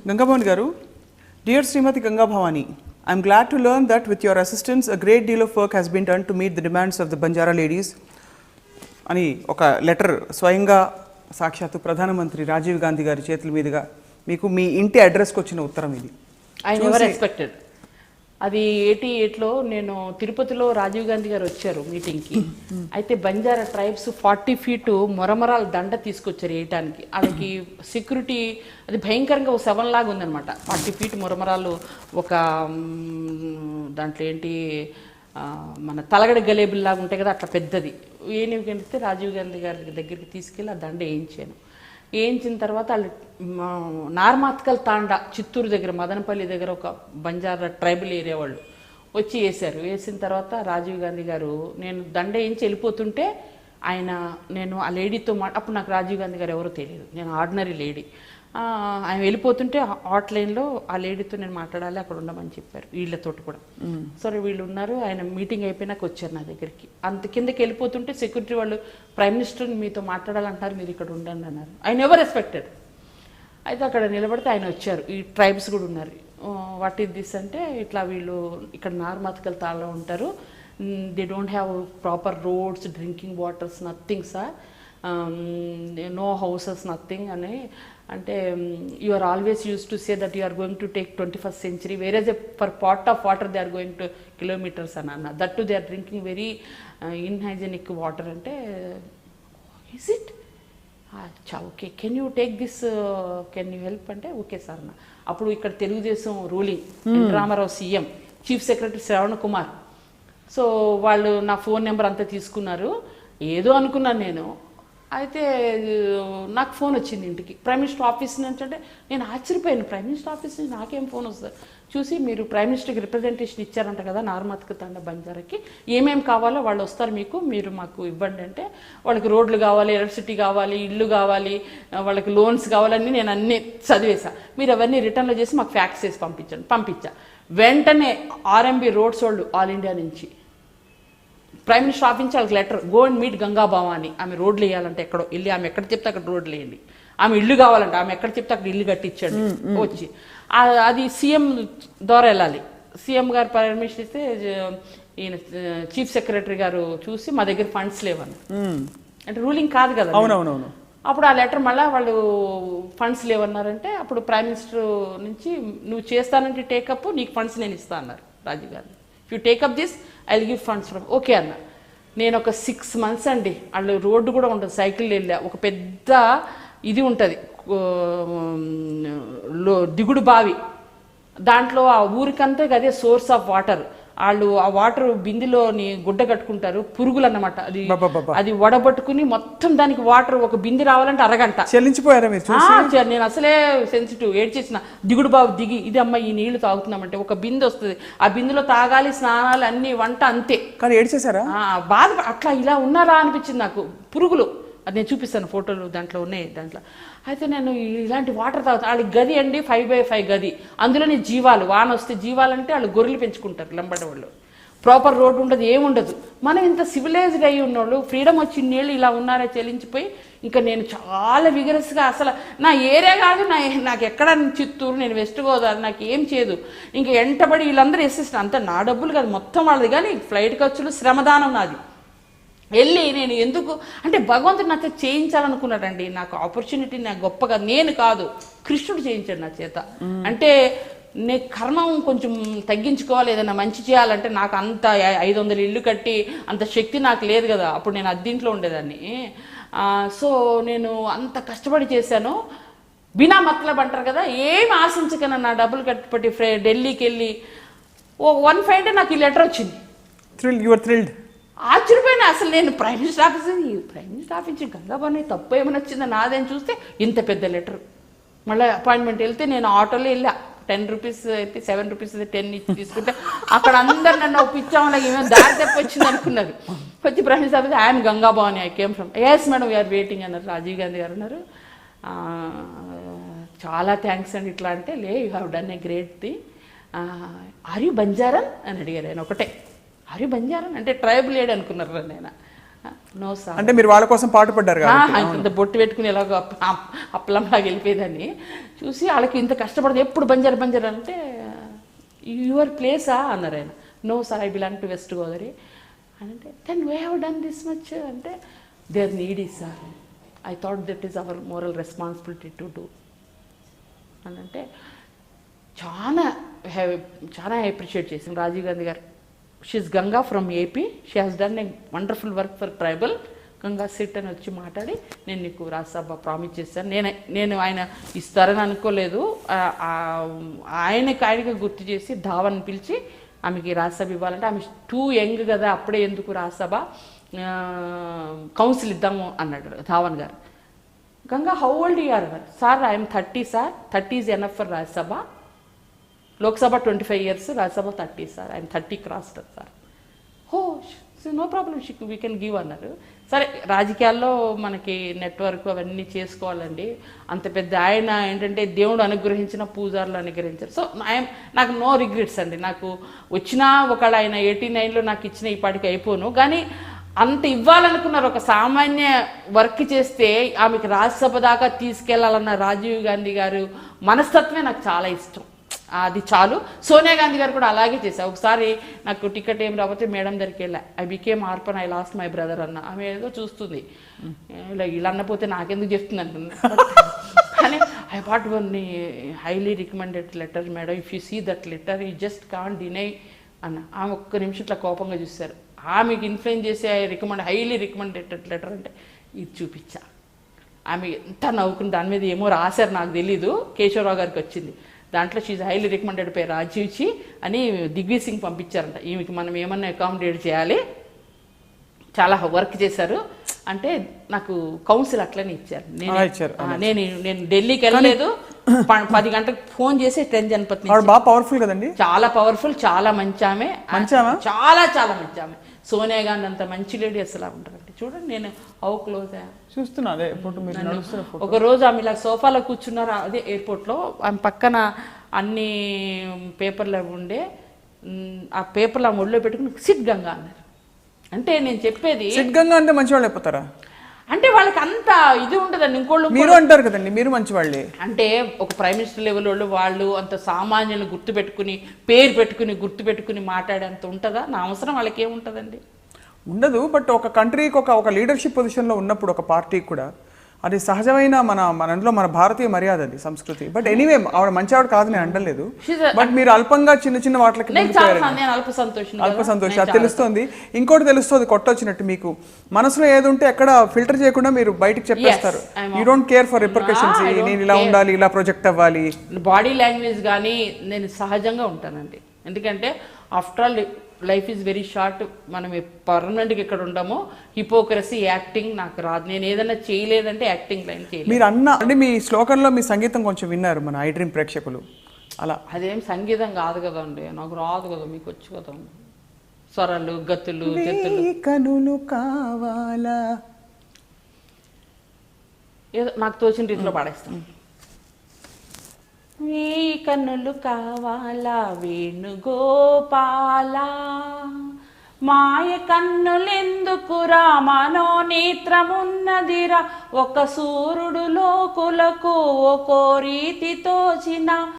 Gangabhavani garu, dear Srimati Ganga Bhavani, I am glad to learn that with your assistance a great deal of work has been done to meet the demands of the Banjara ladies. అని ఒక letter స్వయంగా సాక్షాత్తు ప్రధానమంత్రి రాజీవ్ గాంధీ గారి చేతుల మీదుగా మీకు మీ ఇంటి అడ్రస్కి వచ్చిన ఉత్తరం ఇది. I never expected. అది 88లో నేను తిరుపతిలో రాజీవ్ గాంధీ గారు వచ్చారు మీటింగ్కి. అయితే బంజారా ట్రైబ్స్ 40 ఫీట్ మొరమరాల దండ తీసుకొచ్చారు వేయటానికి. వాళ్ళకి సెక్యూరిటీ అది భయంకరంగా ఒక 7 లాగా ఉందనమాట. 40 ఫీట్ మొరమరాలు ఒక దాంట్లో ఏంటి మన తలగడ గలేబుల్లాగా ఉంటాయి కదా, అట్లా పెద్దది ఏనిస్తే రాజీవ్ గాంధీ గారి దగ్గరికి తీసుకెళ్ళి ఆ దండ వేయించాను. వేయించిన తర్వాత వాళ్ళు నార్మాత్కల్ తాండా చిత్తూరు దగ్గర మదనపల్లి దగ్గర ఒక బంజారా ట్రైబల్ ఏరియా వాళ్ళు వచ్చి వేశారు. వేసిన తర్వాత రాజీవ్ గాంధీ గారు నేను దండ వేయించి వెళ్ళిపోతుంటే నేను ఆ లేడీతో అప్పుడు నాకు రాజీవ్ గాంధీ గారు ఎవరో తెలియదు, నేను ఆర్డినరీ లేడీ. ఆయన వెళ్ళిపోతుంటే హాట్లైన్లో ఆ లేడీతో నేను మాట్లాడాలి, అక్కడ ఉండమని చెప్పారు. వీళ్ళతోటి కూడా సరే వీళ్ళు ఉన్నారు. ఆయన మీటింగ్ అయిపోయినాక వచ్చారు నా దగ్గరికి. అంత కిందకి వెళ్ళిపోతుంటే సెక్యూరిటీ వాళ్ళు ప్రైమ్ మినిస్టర్ని మీతో మాట్లాడాలంటారు, మీరు ఇక్కడ ఉండండి అన్నారు. I never expected. అయితే అక్కడ నిలబడితే ఆయన వచ్చారు. ఈ ట్రైబ్స్ కూడా ఉన్నారు. వాట్ ఈస్ దిస్ అంటే ఇట్లా వీళ్ళు ఇక్కడ నార్మాత్కల్ తాళ్ళలో ఉంటారు, they don't have proper roads, drinking waters, nothing sir, no houses, nothing అని అంటే you are always use to say that you are going to take 21st century, వేరేజ్ for pot of water they are going to kilometers అని అన్న, that to they are drinking very unhygienic water. అంటే is it okay, can you take this, can you help అంటే okay sir అన్న. అప్పుడు ఇక్కడ Telugu Desam ruling, Ramarao CM, chief secretary Shravan Kumar. So వాళ్ళు నా phone number అంతా తీసుకున్నారు. ఏదో అనుకున్నాను నేను. అయితే నాకు ఫోన్ వచ్చింది ఇంటికి, ప్రైమ్ మినిస్టర్ ఆఫీస్ నుంచి. అంటే నేను ఆశ్చర్యపోయాను, ప్రైమ్ మినిస్టర్ ఆఫీస్ నుంచి నాకేం ఫోన్ వస్తుంది. చూసి మీరు ప్రైమ్ మినిస్టర్కి రిప్రజెంటేషన్ ఇచ్చారంట కదా నార్మాత్క తండ బంజారాకి, ఏమేమి కావాలో వాళ్ళు వస్తారు మీరు మాకు ఇవ్వండి అంటే, వాళ్ళకి రోడ్లు కావాలి, ఎలక్ట్రిసిటీ కావాలి, ఇల్లు కావాలి, వాళ్ళకి లోన్స్ కావాలని నేను అన్నీ చదివేశా. మీరు అవన్నీ రిటర్న్లో చేసి మాకు ఫ్యాక్స్ చేసి పంపించా. వెంటనే ఆర్ఎంబి రోడ్స్ వాళ్ళు ఆల్ ఇండియా నుంచి ప్రైమ్ మినిస్టర్ ఆఫీస్ నుంచి వాళ్ళకి letter, go and meet Ganga Bhavani, ఆమె రోడ్లు వేయాలంటే ఎక్కడో వెళ్ళి, ఆమె ఎక్కడ చెప్తే అక్కడ రోడ్లు వేయండి, ఆమె ఇల్లు కావాలంటే ఆమె ఎక్కడ చెప్తే అక్కడ ఇల్లు కట్టించండి వచ్చి. అది సీఎం ద్వారా వెళ్ళాలి. సీఎం గారు పర్మిషన్ ఇస్తే ఈయన చీఫ్ సెక్రటరీ గారు చూసి మా దగ్గర ఫండ్స్ లేవన్నారు. అంటే రూలింగ్ కాదు కదా. అవునవునవును. అప్పుడు ఆ లెటర్ మళ్ళీ వాళ్ళు ఫండ్స్ లేవన్నారంటే, అప్పుడు ప్రైమ్ మినిస్టర్ నుంచి నువ్వు చేస్తానంటే టేకప్, నీకు ఫండ్స్ నేను ఇస్తా అన్నారు Rajiv Gandhi. If you take up this I will give funds from. Okay అన్న. నేను ఒక 6 months అండి, వాళ్ళు రోడ్డు కూడా ఉంటుంది, సైకిల్ వెళ్ళా. ఒక పెద్ద ఇది ఉంటుంది దిగుడు బావి, దాంట్లో ఆ ఊరికంతా అదే సోర్స్ ఆఫ్ వాటర్. వాళ్ళు ఆ వాటర్ బిందెలోని గుడ్డ కట్టుకుంటారు, పురుగులు అన్నమాట. అది వడబట్టుకుని మొత్తం దానికి వాటర్ ఒక బిందె రావాలంటే అరగంట. చెల్లించిపోయారా మీరు? నేను అసలే సెన్సిటివ్, ఏడ్ చేసిన. దిగుడు బావి దిగి ఇది అమ్మ ఈ నీళ్లు తాగుతున్నామంటే ఒక బిందె వస్తుంది, ఆ బిందెలో తాగాలి, స్నానాలు అన్ని, వంట అంతే. కానీ ఏడ్ చేశారా? బాధ అట్లా ఇలా ఉన్నారా అనిపించింది నాకు. పురుగులు, అది నేను చూపిస్తాను ఫోటోలు, దాంట్లో ఉన్నాయి దాంట్లో. అయితే నేను ఇలాంటి వాటర్ తాగుతాను. వాళ్ళకి గది అండి 5x5 గది, అందులోని జీవాలు, వాన వస్తే జీవాలంటే వాళ్ళు గొర్రెలు పెంచుకుంటారు లంబడి వాళ్ళు. ప్రాపర్ రోడ్డు ఉండదు, ఏముండదు. మనం ఇంత సివిలైజ్డ్ అయ్యి ఉన్నోళ్ళు ఫ్రీడమ్ వచ్చి నీళ్ళు ఇలా ఉన్నారే చెల్లించిపోయి. ఇంకా నేను చాలా విగరస్గా, అసలు నా ఏరియా కాదు, నాకు ఎక్కడ చిత్తూరు, నేను వెస్ట్ గోదావరి, నాకు ఏం చేయదు. ఇంకా ఎంటబడి వీళ్ళందరూ వేసేసిన, అంతా నా డబ్బులు కాదు మొత్తం వాళ్ళది, కానీ ఫ్లైట్ ఖర్చులు, శ్రమదానం నాది. వెళ్ళి నేను ఎందుకు అంటే భగవంతుడు నాతో చేయించాలనుకున్నాడండి. నాకు ఆపర్చునిటీ నాకు గొప్పగా నేను కాదు, కృష్ణుడు చేయించాడు నా చేత. అంటే నేను కర్మం కొంచెం తగ్గించుకోవాలి, ఏదైనా మంచి చేయాలంటే నాకు అంత 500 ఇల్లు కట్టి అంత శక్తి నాకు లేదు కదా. అప్పుడు నేను అద్దీంట్లో ఉండేదాన్ని. సో నేను అంత కష్టపడి చేశాను. బినా మతలబ్ అంటారు కదా, ఏం ఆశించకన్నా నా డబ్బులు కట్టుబట్టి ఢిల్లీకి వెళ్ళి 1 fine day నాకు ఈ లెటర్ వచ్చింది. ఆశ్చర్యపోయినా. అసలు నేను ప్రైమ్ మినిస్టర్ ఆఫీస్ గంగాబాని తప్పు ఏమైనా వచ్చిందా నాదేని చూస్తే ఇంత పెద్ద లెటర్. మళ్ళీ అపాయింట్మెంట్ వెళ్తే నేను ఆటోలో వెళ్ళా, 10 rupees అయితే 7 rupees 10 ఇచ్చి తీసుకుంటే అక్కడ అందరు నన్ను పిచ్చామలా ఏమో దారి తప్పి వచ్చింది అనుకున్నారు. వచ్చి prime minister office, I'm Ganga Bhavani, I came from. Yes madam, we are waiting అన్నారు. రాజీవ్ గాంధీ గారు అన్నారు, చాలా థ్యాంక్స్ అండి. ఇట్లా అంటే, you have done a great thing, are you బంజారన్ అని అడిగారు ఆయన. ఒకటే ఆర్ యూ బంజారన్ అంటే ట్రైబల్ ఏడ్ అనుకున్నారు నేను. No sir. అంటే మీరు వాళ్ళ కోసం పాటు పడ్డారు కాబట్టి. ఇంత బొట్టు పెట్టుకుని ఎలాగో అప్పలంలాగా వెళ్ళిపోయేదాన్ని చూసి వాళ్ళకి ఇంత కష్టపడదు ఎప్పుడు బంజారు అంటే యువర్ ప్లేసా అన్నారు ఆయన. No sir, I belong to west Godavari అంటే then we have done this much అంటే they are needy sir, I thought that is our moral responsibility to do అని అంటే చాలా అప్రిషియేట్ చేసింది రాజీవ్ గాంధీ గారు. She is Ganga from AP, she has done a wonderful work for tribal. Ganga sit అని వచ్చి మాట్లాడి నేను నీకు రాజ్యసభ ప్రామిస్ చేశాను. నేను ఆయన ఇస్తారని అనుకోలేదు. ఆయనకి గుర్తు చేసి ధావన్ పిలిచి ఆమెకి రాజ్యసభ ఇవ్వాలంటే ఆమె టూ యంగ్ కదా, అప్పుడే ఎందుకు రాజ్యసభ, కౌన్సిల్ ఇద్దాము అన్నాడు ధావన్ గారు. Ganga how old you are sir? I'm 30 sir, 30 is enough for Rajya Sabha. Lok Sabha 25 years, Rajya Sabha 30 sir, I'm 30 crossed sir. Oh no problem, we can give అన్నారు. సరే, రాజకీయాల్లో మనకి నెట్వర్క్ అవన్నీ చేసుకోవాలండి. అంత పెద్ద ఆయన ఏంటంటే దేవుడు అనుగ్రహించిన పూజారులు అనుగ్రహించారు. సో నాకు నో రిగ్రెట్స్ అండి. నాకు వచ్చినా ఒకవేళ ఆయన 89లో నాకు ఇచ్చిన ఈ పాటికి అయిపోను, కానీ అంత ఇవ్వాలనుకున్నారు. ఒక సామాన్య వర్క్ చేస్తే ఆమెకి రాజ్యసభ దాకా తీసుకెళ్లాలన్న రాజీవ్ గాంధీ గారు మనస్తత్వమే నాకు చాలా ఇష్టం. అది చాలు. సోనియా గాంధీ గారు కూడా అలాగే చేశారు. ఒకసారి నాకు టికెట్ ఏం రాకపోతే మేడం దగ్గరికి వెళ్ళా, I became orphan, I lost my brother అన్న. ఆమె ఏదో చూస్తుంది, ఇలా అన్నపోతే నాకెందుకు చెప్తుంది అంటున్నా. కానీ I what one highly recommended letter madam, if you see that letter you just can't deny అన్న. ఆమె ఒక్క నిమిషం ఇట్లా కోపంగా చూశారు. ఆమెకి ఇన్ఫ్లుయెన్స్ చేసే హైలీ రికమెండెడ్ లెటర్ అంటే ఇది చూపించా. ఆమె ఎంత నవ్వుకుని దాని మీద ఏమో రాశారు, నాకు తెలీదు. కేశవరావు గారికి వచ్చింది. దాంట్లో షీజ్ హైలీ రికమెండెడ్ పై రాజీవ్చి అని దిగ్విజయ్ సింగ్ పంపించారంట. ఈమెకి మనం ఏమన్నా అకామిడేట్ చేయాలి, చాలా వర్క్ చేశారు అంటే నాకు కౌన్సిల్ అట్లనే ఇచ్చారు. నేను ఢిల్లీకి వెళ్ళలేదు, 10 గంటలకు ఫోన్ చేసి 10 జనపతి బాగా పవర్ఫుల్ కదండి, చాలా పవర్ఫుల్, చాలా మంచి ఆమె, చాలా చాలా మంచి ఆమె. సోనియా గాంధీ అంత మంచి లేడీ అసలు ఉంటారండి. చూడండి నేను హౌ క్లోజ్ చూస్తున్నా. అదే ఒక రోజు ఆమె ఇలా సోఫాలో కూర్చున్నారు, అదే ఎయిర్పోర్ట్లో. ఆమె పక్కన అన్ని పేపర్లు ఉండే, ఆ పేపర్లు ఆమె ఒళ్ళో పెట్టుకుని సిట్ గంగా అన్నారు. అంటే నేను చెప్పేది సిట్ గంగా అంటే మంచి వాళ్ళు అయిపోతారా అంటే వాళ్ళకి అంత ఇది ఉండదండి. ఇంకోళ్ళు మీరు అంటారు కదండి, మీరు మంచి వాళ్ళే అంటే ఒక ప్రైమ్ మినిస్టర్ లెవెల్ వాళ్ళు అంత సామాన్యులు గుర్తుపెట్టుకుని పేరు పెట్టుకుని గుర్తుపెట్టుకుని మాట్లాడేంత ఉంటుందా? నా అవసరం వాళ్ళకి ఏముంటుందండి, ఉండదు. బట్ ఒక కంట్రీకి ఒక లీడర్షిప్ పొజిషన్లో ఉన్నప్పుడు ఒక పార్టీకి కూడా అది సహజమైన మనలో మన భారతీయ మర్యాద, అది సంస్కృతి. బట్ ఎనీవే ఆవిడ మంచి ఆవిడ కాదు నేను అంటలేదు. బట్ మీరు అల్పంగా చిన్న వాటికి అల్ప సంతోషం అది తెలుస్తుంది. ఇంకోటి తెలుస్తుంది, కొట్టొచ్చినట్టు మీకు మనసులో ఏది ఉంటే ఎక్కడ ఫిల్టర్ చేయకుండా మీరు బయటకు చెప్పేస్తారు. You don't care for repercussions. నేను ఇలా ఉండాలి, ఇలా ప్రొజెక్ట్ అవ్వాలి. బాడీ లాంగ్వేజ్ కానీ నేను సహజంగా ఉంటానండి. ఎందుకంటే after all life is very short. మనం పర్మనెంట్గా ఇక్కడ ఉండము. హిపోక్రసీ, యాక్టింగ్ నాకు రాదు. నేను ఏదైనా చేయలేదంటే యాక్టింగ్ లైన్ చేయలేదు. మీరు అంటే మీ శ్లోకంలో మీ సంగీతం కొంచెం విన్నారు మన ఐ డ్రీమ్ ప్రేక్షకులు. అలా అదేం సంగీతం కాదు కదండి, నాకు రాదు కదా, మీకు వచ్చు కదా. స్వరాలు, గతులు, కనులు కావాలా, ఏదో నాకు తోచిన రీతిలో పాడేస్తాను. నీ కన్నులు కావాలా వేణుగోపాల, మాయ కన్నులెందుకురా మనోనేత్రమున్నదిరా, ఒక సూర్యుడు లోకులకు ఒక్కో రీతి తోచిన